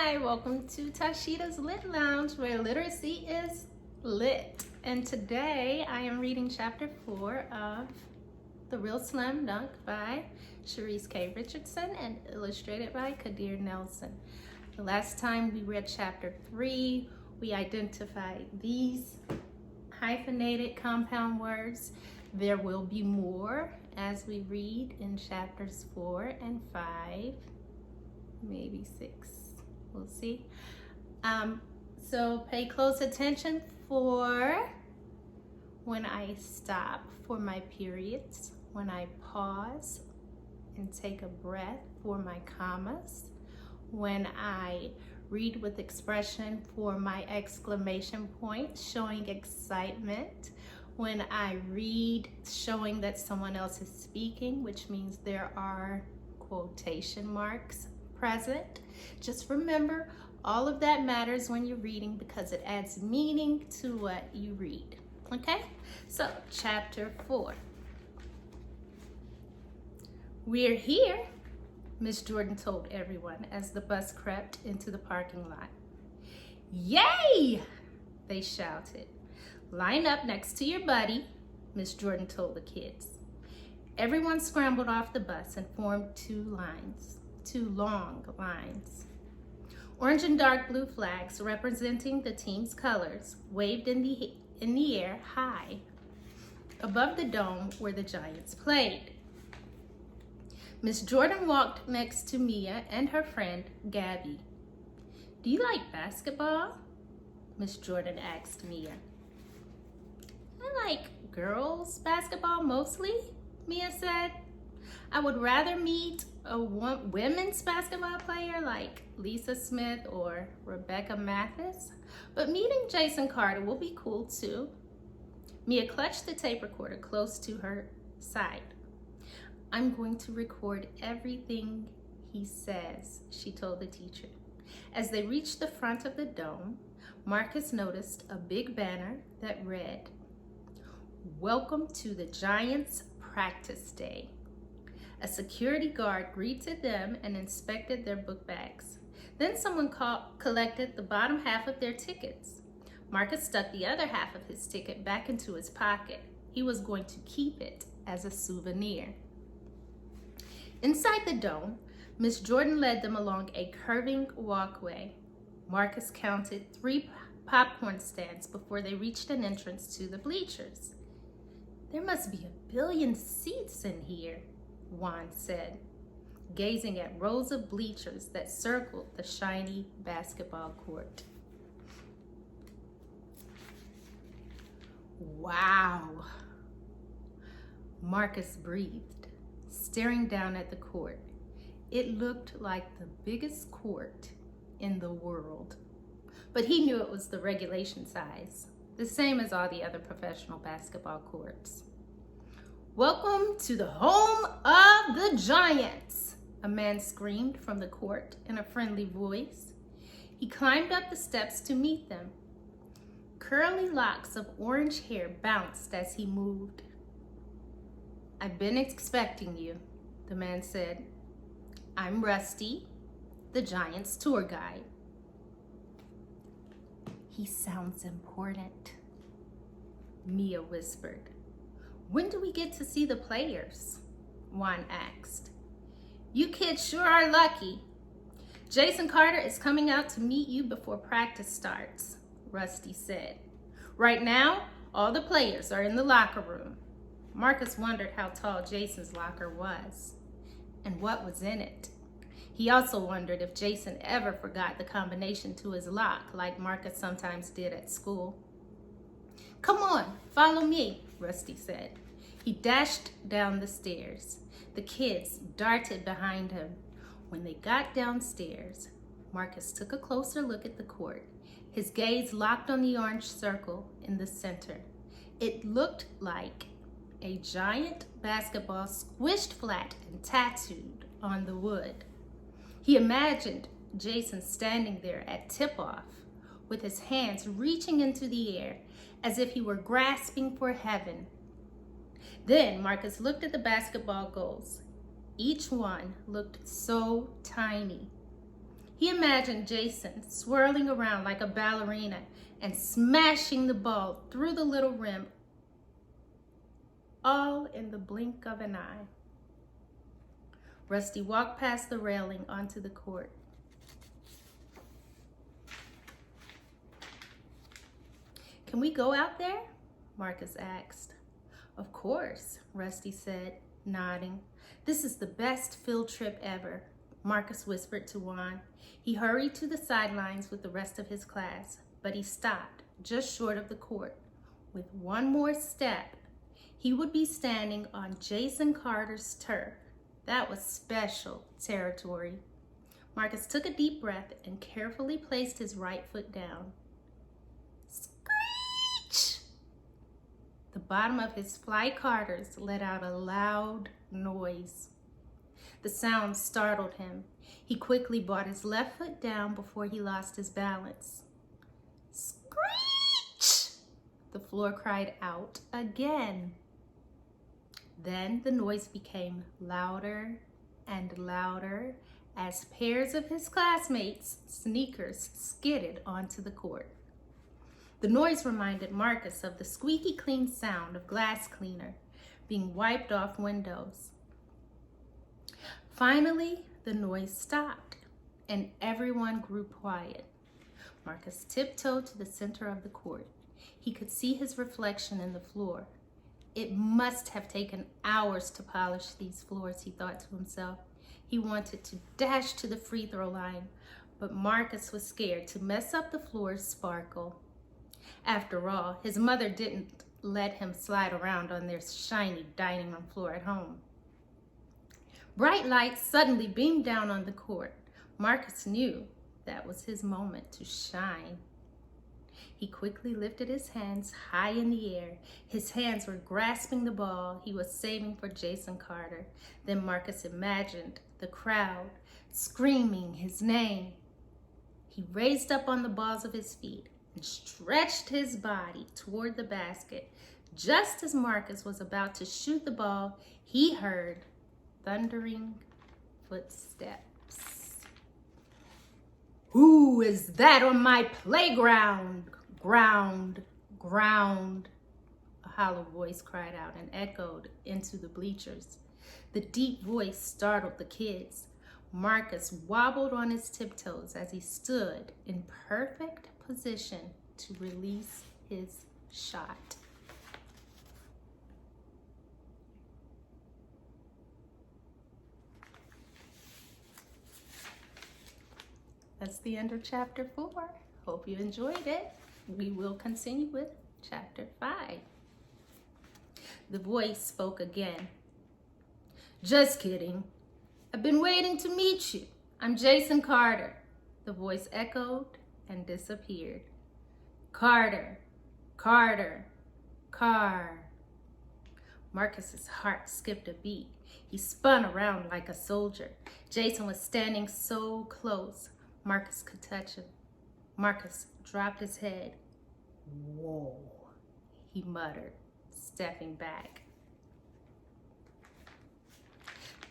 Hi, welcome to TASEDA'S Lit Lounge, where literacy is lit. And today I am reading chapter 4 of The Real Slam Dunk by Sharice K. Richardson and illustrated by Kadir Nelson. The last time we read chapter 3, we identified these hyphenated compound words. There will be more as we read in chapters 4 and 5, maybe 6. We'll see. So pay close attention for when I stop for my periods, when I pause and take a breath for my commas, when I read with expression for my exclamation points showing excitement, when I read showing that someone else is speaking, which means there are quotation marks present. Just remember, all of that matters when you're reading because it adds meaning to what you read. Okay? So, chapter 4. We're here, Miss Jordan told everyone as the bus crept into the parking lot. Yay! They shouted. Line up next to your buddy, Miss Jordan told the kids. Everyone scrambled off the bus and formed two long lines. Orange and dark blue flags representing the team's colors waved in the air high above the dome where the Giants played. Miss Jordan walked next to Mia and her friend Gabby. Do you like basketball? Miss Jordan asked Mia. I like girls' basketball mostly, Mia said. I would rather meet a women's basketball player like Lisa Smith or Rebecca Mathis, but meeting Jason Carter will be cool too. Mia clutched the tape recorder close to her side. I'm going to record everything he says, she told the teacher. As they reached the front of the dome, Marcus noticed a big banner that read, Welcome to the Giants Practice Day. A security guard greeted them and inspected their book bags. Then someone collected the bottom half of their tickets. Marcus stuck the other half of his ticket back into his pocket. He was going to keep it as a souvenir. Inside the dome, Miss Jordan led them along a curving walkway. Marcus counted 3 popcorn stands before they reached an entrance to the bleachers. There must be 1 billion seats in here, Juan said, gazing at rows of bleachers that circled the shiny basketball court. Wow, Marcus breathed, staring down at the court. It looked like the biggest court in the world, but he knew it was the regulation size, the same as all the other professional basketball courts. Welcome to the home of the Giants, a man screamed from the court in a friendly voice. He climbed up the steps to meet them. Curly locks of orange hair bounced as he moved. I've been expecting you, the man said. I'm Rusty, the Giants tour guide. He sounds important, Mia whispered. When do we get to see the players? Juan asked. You kids sure are lucky. Jason Carter is coming out to meet you before practice starts, Rusty said. Right now, all the players are in the locker room. Marcus wondered how tall Jason's locker was and what was in it. He also wondered if Jason ever forgot the combination to his lock like Marcus sometimes did at school. Come on, follow me, Rusty said. He dashed down the stairs. The kids darted behind him. When they got downstairs, Marcus took a closer look at the court. His gaze locked on the orange circle in the center. It looked like a giant basketball squished flat and tattooed on the wood. He imagined Jason standing there at tip-off with his hands reaching into the air as if he were grasping for heaven. Then Marcus looked at the basketball goals. Each one looked so tiny. He imagined Jason swirling around like a ballerina and smashing the ball through the little rim, all in the blink of an eye. Rusty walked past the railing onto the court. "Can we go out there?" Marcus asked. "Of course," Rusty said, nodding. "This is the best field trip ever," Marcus whispered to Juan. He hurried to the sidelines with the rest of his class, but he stopped just short of the court. With one more step, he would be standing on Jason Carter's turf. That was special territory. Marcus took a deep breath and carefully placed his right foot down. Screech! The bottom of his fly Carters let out a loud noise. The sound startled him. He quickly brought his left foot down before he lost his balance. Screech! The floor cried out again. Then the noise became louder and louder as pairs of his classmates' sneakers skidded onto the court. The noise reminded Marcus of the squeaky clean sound of glass cleaner being wiped off windows. Finally, the noise stopped and everyone grew quiet. Marcus tiptoed to the center of the court. He could see his reflection in the floor. It must have taken hours to polish these floors, he thought to himself. He wanted to dash to the free throw line, but Marcus was scared to mess up the floor's sparkle. After all, his mother didn't let him slide around on their shiny dining room floor at home. Bright lights suddenly beamed down on the court. Marcus knew that was his moment to shine. He quickly lifted his hands high in the air. His hands were grasping the ball he was saving for Jason Carter. Then Marcus imagined the crowd screaming his name. He raised up on the balls of his feet and stretched his body toward the basket. Just as Marcus was about to shoot the ball, he heard thundering footsteps. "Who is that on my playground? Ground, ground," a hollow voice cried out and echoed into the bleachers. The deep voice startled the kids. Marcus wobbled on his tiptoes as he stood in perfect position to release his shot. That's the end of chapter 4. Hope you enjoyed it. We will continue with chapter 5. The voice spoke again. "Just kidding. I've been waiting to meet you. I'm Jason Carter." The voice echoed and disappeared. "Carter, Carter, Car." Marcus's heart skipped a beat. He spun around like a soldier. Jason was standing so close, Marcus could touch him. Marcus dropped his head. "Whoa," he muttered, stepping back.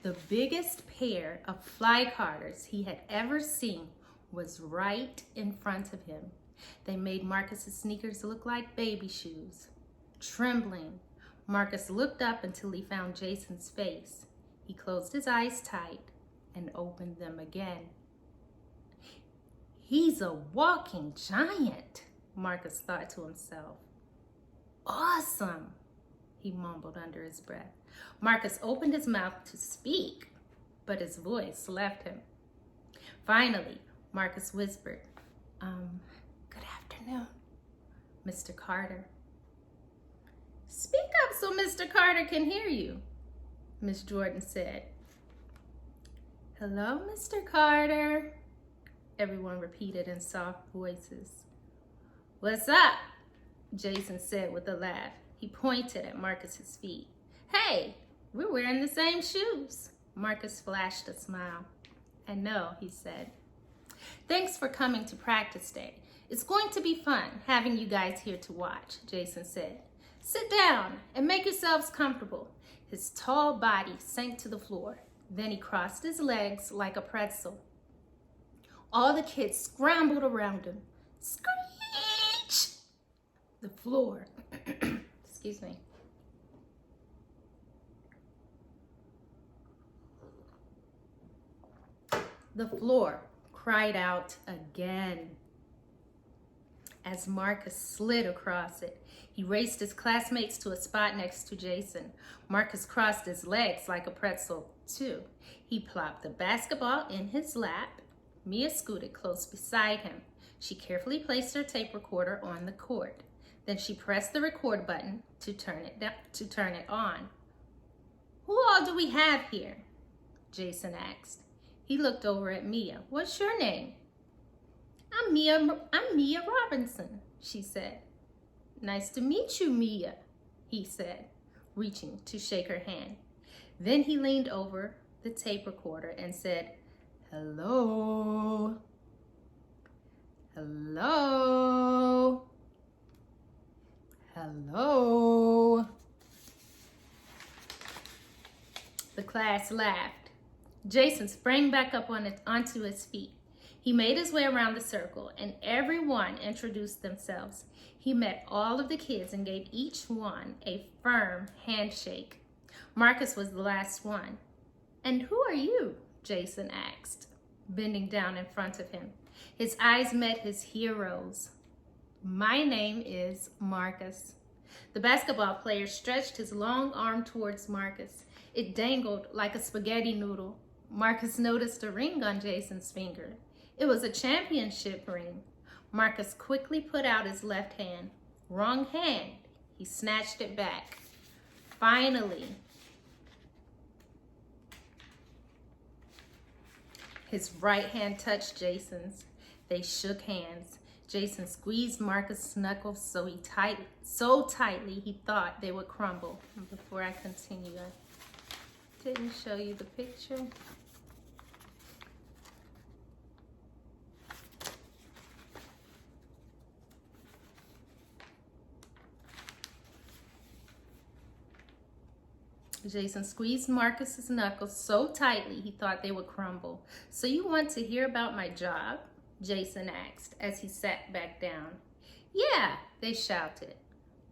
The biggest pair of fly Carters he had ever seen was right in front of him. They made Marcus's sneakers look like baby shoes. Trembling, Marcus looked up until he found Jason's face. He closed his eyes tight and opened them again. "He's a walking giant," Marcus thought to himself. "Awesome," he mumbled under his breath. Marcus opened his mouth to speak, but his voice left him. Finally, Marcus whispered, "Good afternoon, Mr. Carter." "Speak up so Mr. Carter can hear you," Miss Jordan said. "Hello, Mr. Carter," everyone repeated in soft voices. "What's up?" Jason said with a laugh. He pointed at Marcus's feet. "Hey, we're wearing the same shoes." Marcus flashed a smile. "I know," he said. "Thanks for coming to practice day. It's going to be fun having you guys here to watch," Jason said. "Sit down and make yourselves comfortable." His tall body sank to the floor. Then he crossed his legs like a pretzel. All the kids scrambled around him. Screech! The floor, excuse me. The floor cried out again. As Marcus slid across it, he raced his classmates to a spot next to Jason. Marcus crossed his legs like a pretzel, too. He plopped the basketball in his lap. Mia scooted close beside him. She carefully placed her tape recorder on the court. Then she pressed the record button to turn it on. "Who all do we have here?" Jason asked. He looked over at Mia. "What's your name?" I'm Mia Robinson," she said. "Nice to meet you, Mia," he said, reaching to shake her hand. Then he leaned over the tape recorder and said, "Hello. Hello. Hello." The class laughed. Jason sprang back up onto his feet. He made his way around the circle, and everyone introduced themselves. He met all of the kids and gave each one a firm handshake. Marcus was the last one. "And who are you?" Jason asked, bending down in front of him. His eyes met his hero's. "My name is Marcus." The basketball player stretched his long arm towards Marcus. It dangled like a spaghetti noodle. Marcus noticed a ring on Jason's finger. It was a championship ring. Marcus quickly put out his left hand. "Wrong hand." He snatched it back. Finally, his right hand touched Jason's. They shook hands. Jason squeezed Marcus' knuckles so tightly he thought they would crumble. And before I continue, I didn't show you the picture. Jason squeezed Marcus's knuckles so tightly he thought they would crumble. "So you want to hear about my job?" Jason asked as he sat back down. "Yeah," they shouted.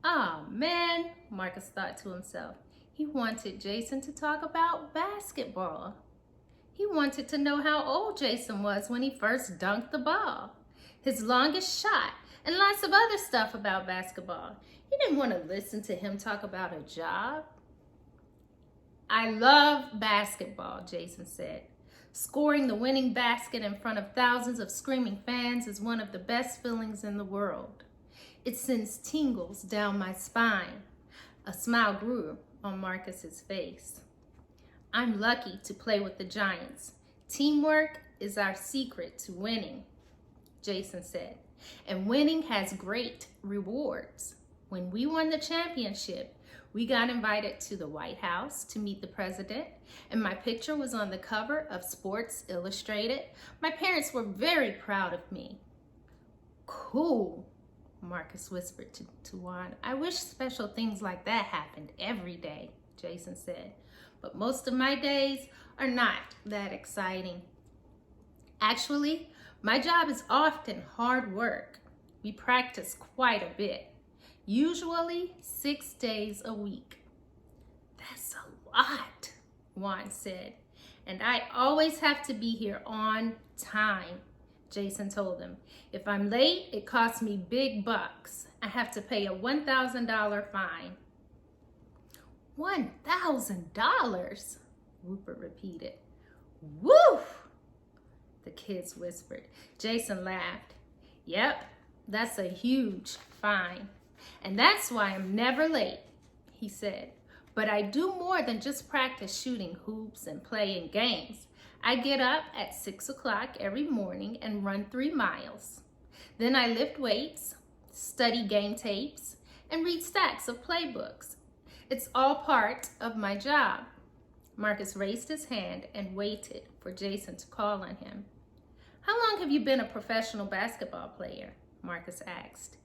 "Oh, man," Marcus thought to himself. He wanted Jason to talk about basketball. He wanted to know how old Jason was when he first dunked the ball, his longest shot, and lots of other stuff about basketball. He didn't want to listen to him talk about a job. "I love basketball," Jason said. "Scoring the winning basket in front of thousands of screaming fans is one of the best feelings in the world. It sends tingles down my spine." A smile grew on Marcus's face. "I'm lucky to play with the Giants. Teamwork is our secret to winning," Jason said. "And winning has great rewards. When we won the championship, we got invited to the White House to meet the president, and my picture was on the cover of Sports Illustrated. My parents were very proud of me." "Cool," Marcus whispered to Juan. "I wish special things like that happened every day," Jason said. "But most of my days are not that exciting. Actually, my job is often hard work. We practice quite a bit. Usually 6 days a week." "That's a lot," Juan said. "And I always have to be here on time," Jason told him. "If I'm late, it costs me big bucks. I have to pay a $1,000 fine." $1,000? Rupert repeated. "Woof!" the kids whispered. Jason laughed. "Yep, that's a huge fine. And that's why I'm never late," he said. "But I do more than just practice shooting hoops and playing games. I get up at 6 o'clock every morning and run 3 miles. Then I lift weights, study game tapes, and read stacks of playbooks. It's all part of my job." Marcus raised his hand and waited for Jason to call on him. "How long have you been a professional basketball player?" Marcus asked.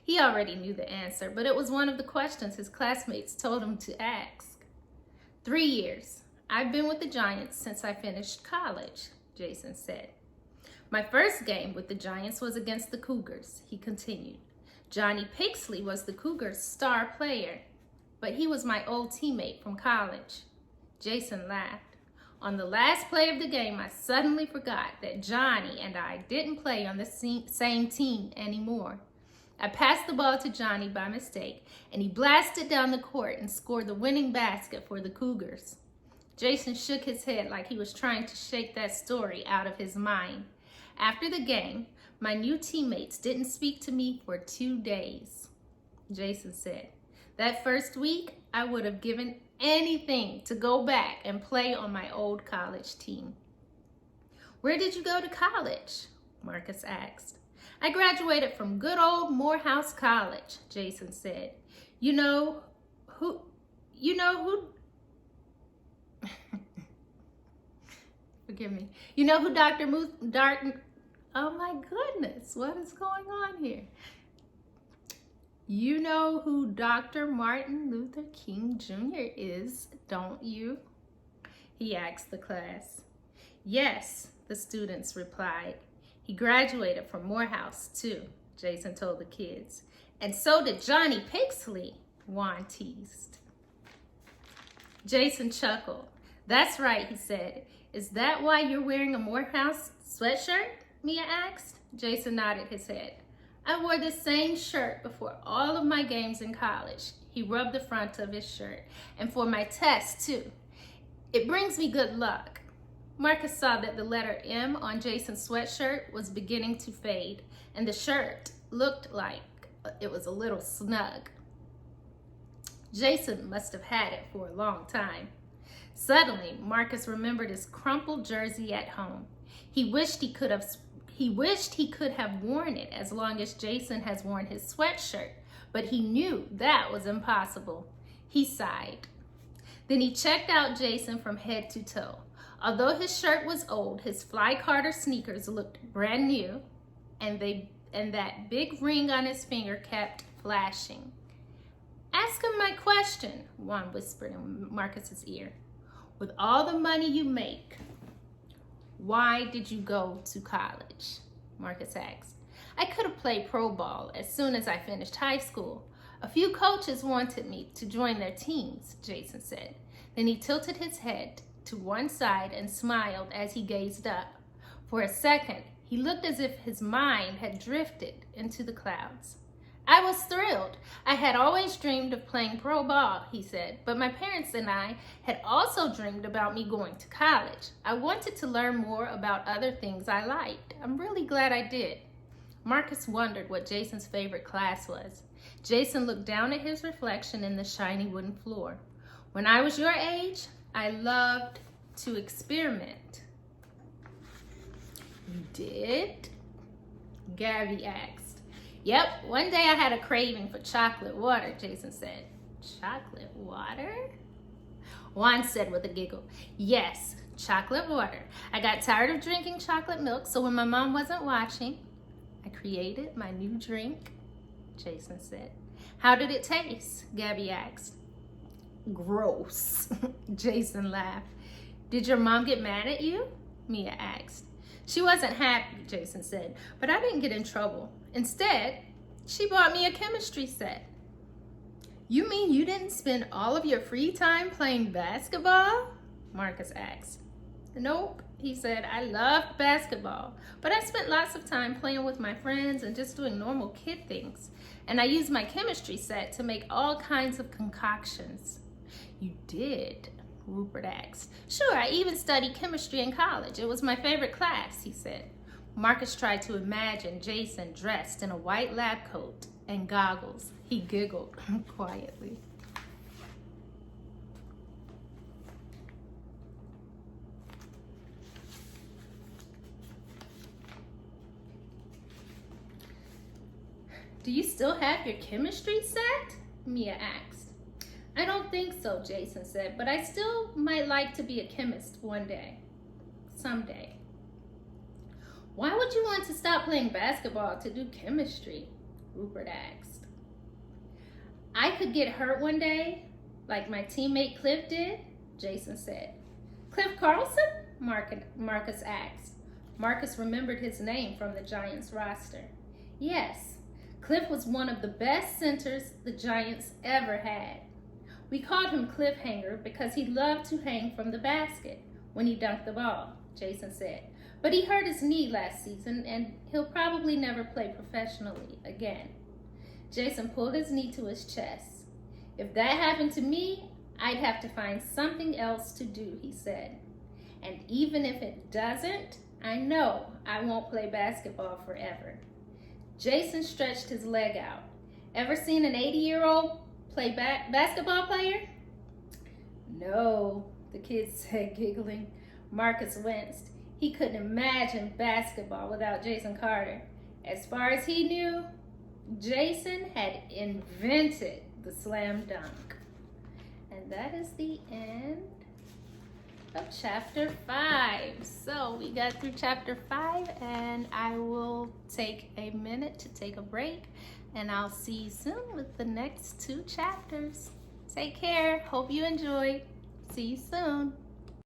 He already knew the answer, but it was one of the questions his classmates told him to ask. 3 years. I've been with the Giants since I finished college," Jason said. My first game with the Giants was against the Cougars, he continued. Johnny Pixley was the Cougars' star player, but he was my old teammate from college. Jason laughed. On the last play of the game, I suddenly forgot that Johnny and I didn't play on the same team anymore. I passed the ball to Johnny by mistake, and he blasted down the court and scored the winning basket for the Cougars. Jason shook his head like he was trying to shake that story out of his mind. After the game, my new teammates didn't speak to me for 2 days. Jason said, that first week, I would have given anything to go back and play on my old college team. Where did you go to college? Marcus asked. I graduated from good old Morehouse College, Jason said. You know who forgive me. You know who oh my goodness, what is going on here? You know who Dr. Martin Luther King Jr. is, don't you? He asked the class. Yes, the students replied. He graduated from Morehouse too, Jason told the kids. And so did Johnny Pixley, Juan teased. Jason chuckled. That's right, he said. Is that why you're wearing a Morehouse sweatshirt? Mia asked. Jason nodded his head. I wore the same shirt before all of my games in college. He rubbed the front of his shirt. And for my test, too. It brings me good luck. Marcus saw that the letter M on Jason's sweatshirt was beginning to fade, and the shirt looked like it was a little snug. Jason must have had it for a long time. Suddenly, Marcus remembered his crumpled jersey at home. He wished he could have worn it as long as Jason has worn his sweatshirt, but he knew that was impossible. He sighed. Then he checked out Jason from head to toe. Although his shirt was old, his Fly Carter sneakers looked brand new, and that big ring on his finger kept flashing. Ask him my question, Juan whispered in Marcus's ear. With all the money you make, why did you go to college? Marcus asked. I could have played pro ball as soon as I finished high school. A few coaches wanted me to join their teams, Jason said. Then he tilted his head to one side and smiled as he gazed up. For a second, he looked as if his mind had drifted into the clouds. I was thrilled. I had always dreamed of playing pro ball, he said, but my parents and I had also dreamed about me going to college. I wanted to learn more about other things I liked. I'm really glad I did. Marcus wondered what Jason's favorite class was. Jason looked down at his reflection in the shiny wooden floor. When I was your age, I loved to experiment. You did? Gabby asked. Yep, one day I had a craving for chocolate water, Jason said. Chocolate water? Juan said with a giggle. Yes, chocolate water. I got tired of drinking chocolate milk, so when my mom wasn't watching, I created my new drink, Jason said. How did it taste? Gabby asked. Gross, Jason laughed. Did your mom get mad at you? Mia asked. She wasn't happy, Jason said, but I didn't get in trouble. Instead, she bought me a chemistry set. You mean you didn't spend all of your free time playing basketball? Marcus asked. Nope, he said. I loved basketball, but I spent lots of time playing with my friends and just doing normal kid things. And I used my chemistry set to make all kinds of concoctions. You did? Rupert asked. Sure, I even studied chemistry in college. It was my favorite class, he said. Marcus tried to imagine Jason dressed in a white lab coat and goggles. He giggled quietly. Do you still have your chemistry set? Mia asked. I don't think so, Jason said, but I still might like to be a chemist one day. Someday. Why would you want to stop playing basketball to do chemistry? Rupert asked. I could get hurt one day, like my teammate Cliff did, Jason said. Cliff Carlson? Marcus asked. Marcus remembered his name from the Giants roster. Yes, Cliff was one of the best centers the Giants ever had. We called him Cliffhanger because he loved to hang from the basket when he dunked the ball, Jason said. But he hurt his knee last season and he'll probably never play professionally again. Jason pulled his knee to his chest. If that happened to me, I'd have to find something else to do, he said. And even if it doesn't, I know I won't play basketball forever. Jason stretched his leg out. Ever seen an 80-year-old play basketball player? No, the kid said, giggling. Marcus winced. He couldn't imagine basketball without Jason Carter. As far as he knew, Jason had invented the slam dunk. And that is the end of chapter 5. So we got through chapter 5 and I will take a minute to take a break and I'll see you soon with the next 2 chapters. Take care. Hope you enjoyed. See you soon.